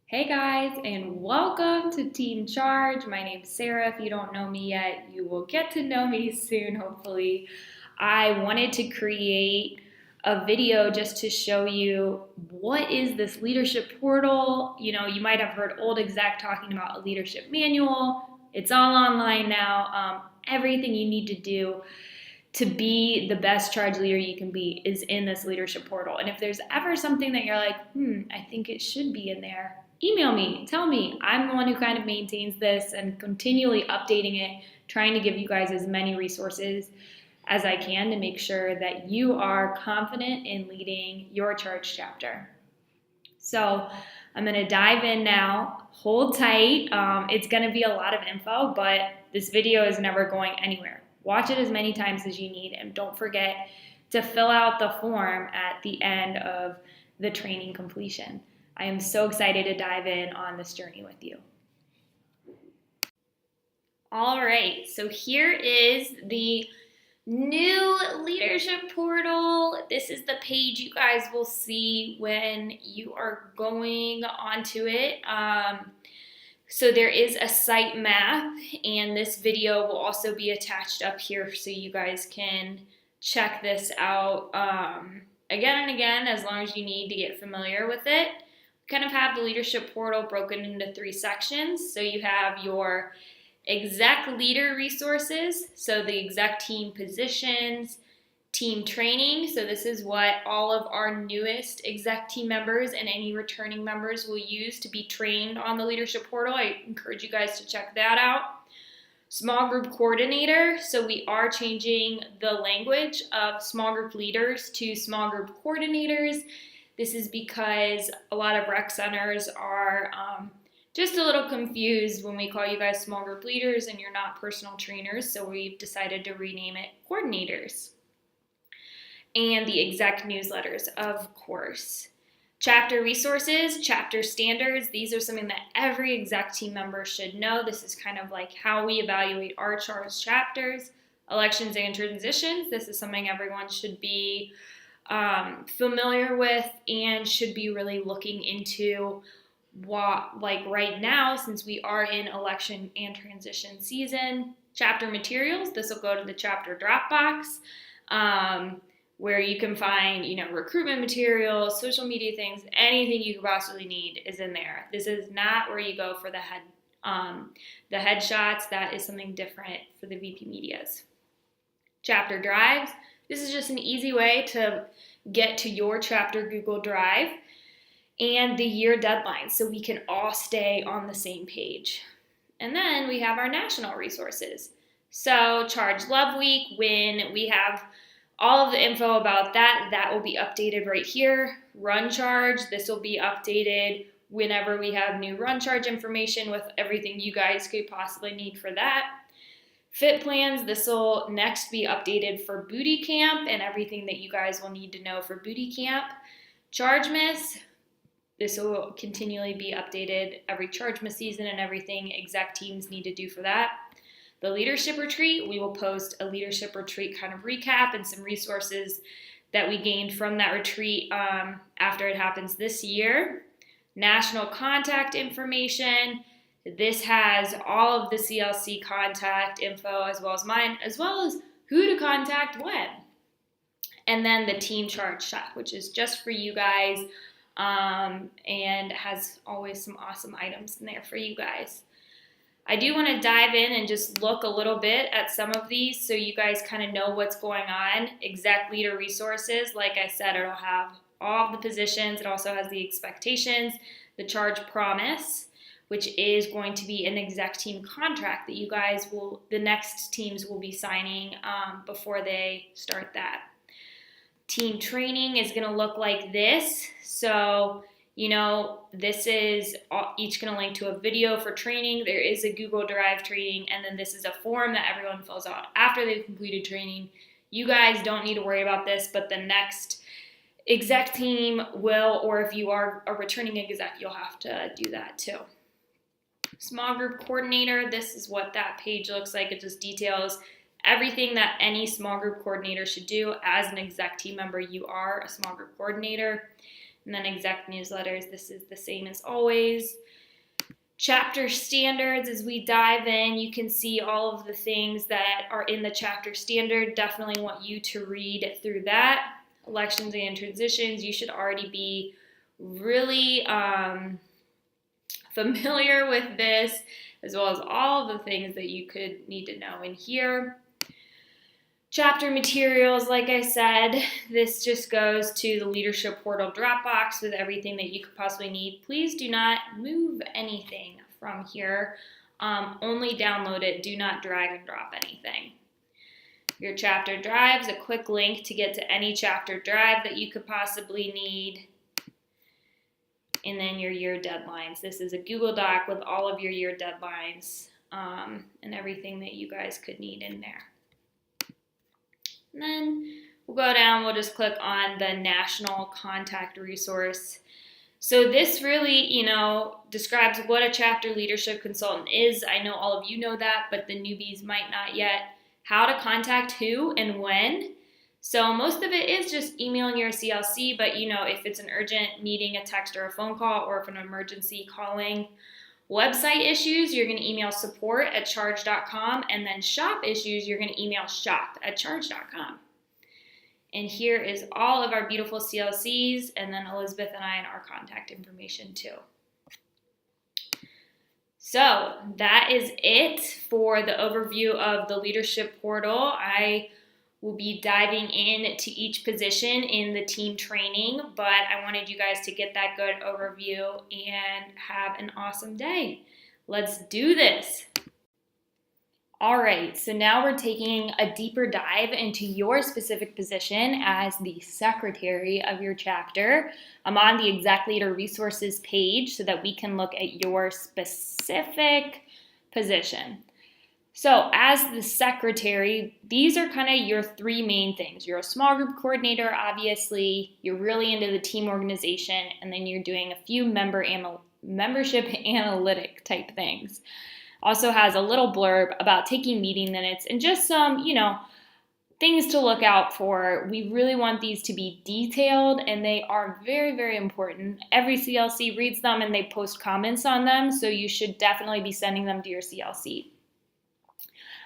Hey guys, and welcome to Team Charge. My name's Sarah. If you don't know me yet, you will get to know me soon, hopefully. I wanted to create a video just to show you what is this leadership portal. You might have heard old exec talking about a leadership manual. It's all online now. Everything you need to do to be the best charge leader you can be is in this leadership portal. And if there's ever something that you're like, I think it should be in there, email me, tell me. I'm the one who kind of maintains this and continually updating it, trying to give you guys as many resources as I can to make sure that you are confident in leading your charge chapter. So I'm going to dive in now. Hold tight. It's going to be a lot of info, but this video is never going anywhere. Watch it as many times as you need, and don't forget to fill out the form at the end of the training completion. I am so excited to dive in on this journey with you. All right, so here is the new leadership portal. This is the page you guys will see when you are going onto it. So there is a site map, and this video will also be attached up here so you guys can check this out again and again as long as you need to get familiar with it. We kind of have the leadership portal broken into 3 sections. So you have your exec leader resources, so the exec team positions, team training, so this is what all of our newest exec team members and any returning members will use to be trained on the leadership portal. I encourage you guys to check that out. Small group coordinator, so we are changing the language of small group leaders to small group coordinators. This is because a lot of rec centers are just a little confused when we call you guys small group leaders and you're not personal trainers, so we've decided to rename it coordinators. And the exec newsletters, of course. Chapter resources, chapter standards, these are something that every exec team member should know. This is kind of like how we evaluate our charge chapters. Elections and transitions, this is something everyone should be familiar with and should be really looking into right now, since we are in election and transition season. Chapter materials, this will go to the chapter Dropbox, where you can find, recruitment materials, social media things, anything you could possibly need is in there. This is not where you go for the headshots. That is something different for the VP Medias. Chapter drives, this is just an easy way to get to your chapter Google Drive, and the year deadline, so we can all stay on the same page. And then we have our national resources. So Charge Love Week, when we have all of the info about that will be updated right here. Run Charge, this will be updated whenever we have new Run Charge information with everything you guys could possibly need for that. Fit plans, this will next be updated for Booty Camp and everything that you guys will need to know for Booty Camp. Charge Miss, this will continually be updated every Charge Miss season and everything exec teams need to do for that. The leadership retreat, we will post a leadership retreat kind of recap and some resources that we gained from that retreat after it happens this year. National contact information, this has all of the CLC contact info as well as mine, as well as who to contact when. And then the team charge check, which is just for you guys and has always some awesome items in there for you guys. I do want to dive in and just look a little bit at some of these so you guys kind of know what's going on. Exec leader resources, like I said, it'll have all of the positions. It also has the expectations, the charge promise, which is going to be an exec team contract that you guys the next teams will be signing before they start that. Team training is going to look like this. So this is each going to link to a video for training. There is a Google Drive training, and then this is a form that everyone fills out after they've completed training. You guys don't need to worry about this, but the next exec team will, or if you are a returning exec, you'll have to do that too. Small group coordinator, this is what that page looks like. It just details everything that any small group coordinator should do. As an exec team member, you are a small group coordinator. And then exec newsletters, this is the same as always. Chapter standards, as we dive in, you can see all of the things that are in the chapter standard. Definitely want you to read through that. Elections and transitions, you should already be really familiar with this, as well as all the things that you could need to know in here. Chapter materials, like I said, this just goes to the Leadership Portal Dropbox with everything that you could possibly need. Please do not move anything from here. Only download it. Do not drag and drop anything. Your chapter drives, a quick link to get to any chapter drive that you could possibly need. And then your year deadlines. This is a Google Doc with all of your year deadlines and everything that you guys could need in there. And then we'll go down, we'll just click on the National Contact Resource. So this really, describes what a chapter leadership consultant is. I know all of you know that, but the newbies might not yet. How to contact who and when. So most of it is just emailing your CLC, but if it's an urgent meeting, a text or a phone call, or if an emergency calling. Website issues, you're going to email support@charge.com, and then shop issues, you're going to email shop@charge.com. And here is all of our beautiful CLCs, and then Elizabeth and I and our contact information too. So that is it for the overview of the Leadership Portal. I will be diving into each position in the team training, but I wanted you guys to get that good overview and have an awesome day. Let's do this. All right, so now we're taking a deeper dive into your specific position as the secretary of your chapter. I'm on the Exec Leader Resources page so that we can look at your specific position. So as the secretary, these are kind of your three main things. You're a small group coordinator, obviously. You're really into the team organization, and then you're doing a few membership analytic type things. Also has a little blurb about taking meeting minutes and just some, things to look out for. We really want these to be detailed, and they are very, very important. Every CLC reads them and they post comments on them, so you should definitely be sending them to your CLC.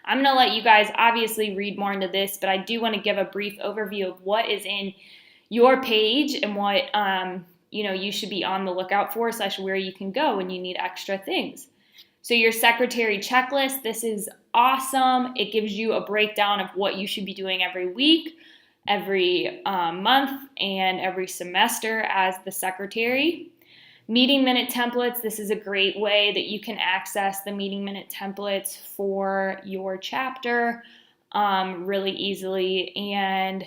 I'm going to let you guys obviously read more into this, but I do want to give a brief overview of what is in your page and what you should be on the lookout for / where you can go when you need extra things. So your secretary checklist, this is awesome. It gives you a breakdown of what you should be doing every week, every month, and every semester as the secretary. Meeting minute templates, this is a great way that you can access the meeting minute templates for your chapter really easily, and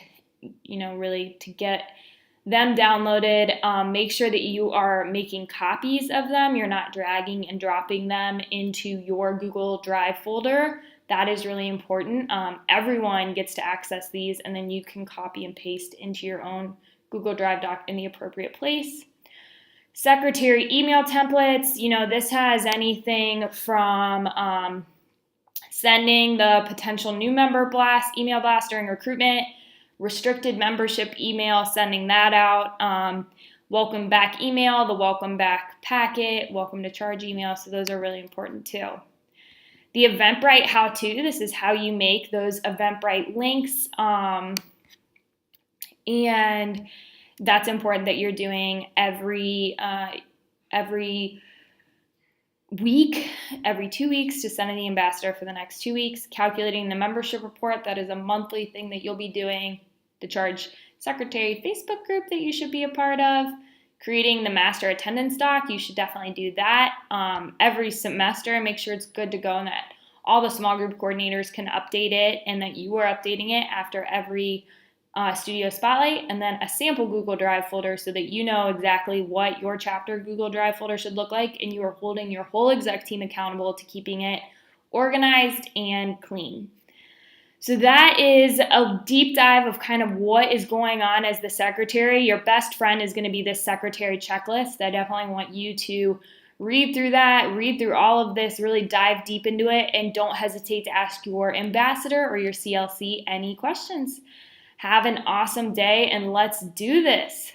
really to get them downloaded, make sure that you are making copies of them. You're not dragging and dropping them into your Google Drive folder. That is really important. Everyone gets to access these, and then you can copy and paste into your own Google Drive doc in the appropriate place. Secretary email templates, this has anything from sending the potential new member email blast during recruitment, restricted membership email, sending that out, welcome back email, the welcome back packet, welcome to charge email. So those are really important too. The Eventbrite how-to, this is how you make those Eventbrite links. And that's important that you're doing every week, every 2 weeks, to send to the ambassador for the next 2 weeks. Calculating the membership report, that is a monthly thing that you'll be doing. The Charge Secretary Facebook group that you should be a part of. Creating the master attendance doc, you should definitely do that every semester. Make sure it's good to go and that all the small group coordinators can update it, and that you are updating it after every Studio Spotlight, and then a sample Google Drive folder so that you know exactly what your chapter Google Drive folder should look like, and you are holding your whole exec team accountable to keeping it organized and clean. So that is a deep dive of kind of what is going on as the secretary. Your best friend is going to be this secretary checklist. I definitely want you to read through that, read through all of this, really dive deep into it, and don't hesitate to ask your ambassador or your CLC any questions. Have an awesome day, and let's do this.